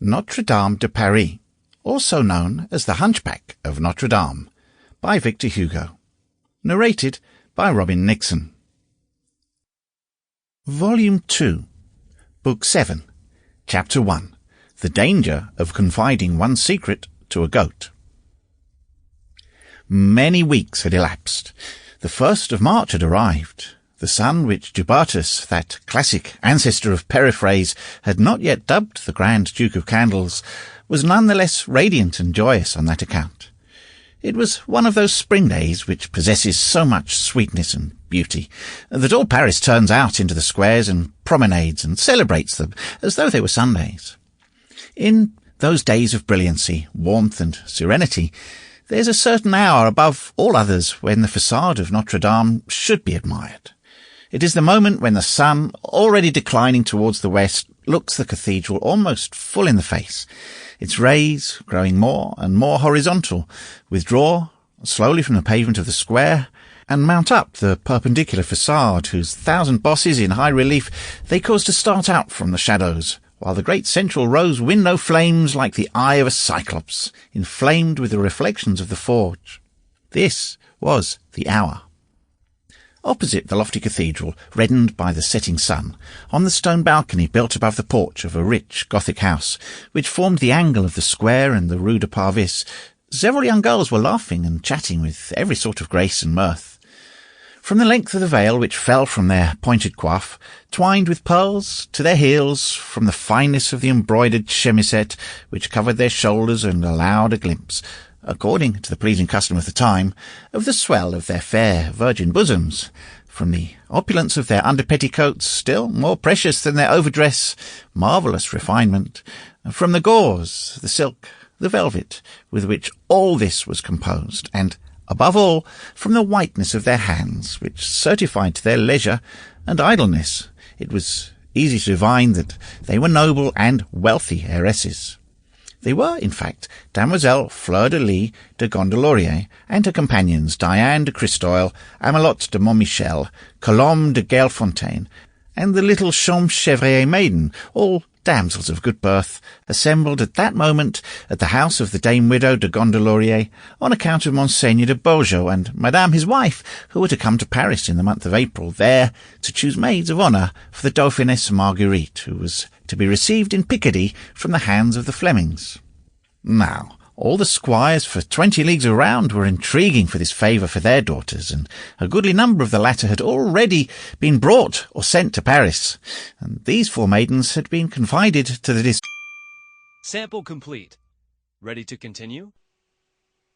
Notre Dame de Paris, also known as The Hunchback of Notre Dame, by Victor Hugo. Narrated by Robin Nixon. Volume 2, Book 7, Chapter 1, The Danger of Confiding One's Secret to a Goat. Many weeks had elapsed. The 1st of March had arrived. The sun which Dubartas, that classic ancestor of periphrase, had not yet dubbed the Grand Duke of Candles, was none the less radiant and joyous on that account. It was one of those spring days which possesses so much sweetness and beauty that all Paris turns out into the squares and promenades and celebrates them as though they were Sundays. In those days of brilliancy, warmth and serenity, there's a certain hour above all others when the facade of Notre Dame should be admired. It is the moment when the sun, already declining towards the west, looks the cathedral almost full in the face. Its rays, growing more and more horizontal, withdraw slowly from the pavement of the square and mount up the perpendicular facade, whose 1,000 bosses in high relief they cause to start out from the shadows, while the great central rose window flames like the eye of a cyclops, inflamed with the reflections of the forge. This was the hour. Opposite the lofty cathedral, reddened by the setting sun, on the stone balcony built above the porch of a rich Gothic house, which formed the angle of the square and the Rue de Parvis, several young girls were laughing and chatting with every sort of grace and mirth. From the length of the veil which fell from their pointed coif, twined with pearls, to their heels, from the fineness of the embroidered chemisette which covered their shoulders and allowed a glimpse, according to the pleasing custom of the time, of the swell of their fair virgin bosoms, from the opulence of their under-petticoats, still more precious than their overdress, marvellous refinement, from the gauze, the silk, the velvet, with which all this was composed, and, above all, from the whiteness of their hands, which certified to their leisure and idleness, it was easy to divine that they were noble and wealthy heiresses. They were, in fact, Damoiselle Fleur-de-Lis de Gondelaurier and her companions Diane de Christoil, Amelotte de Montmichel, Colombe de Gailfontaine, and the little Champchevrier maiden, all damsels of good birth, assembled at that moment at the house of the Dame Widow de Gondelaurier on account of Monseigneur de Beaujeu and Madame his wife, who were to come to Paris in the month of April, there to choose maids of honour for the Dauphiness Marguerite, who was to be received in Picardy from the hands of the Flemings. Now, all the squires for 20 leagues around were intriguing for this favour for their daughters, and a goodly number of the latter had already been brought or sent to Paris, and these 4 maidens had been confided to the Sample complete. Ready to continue?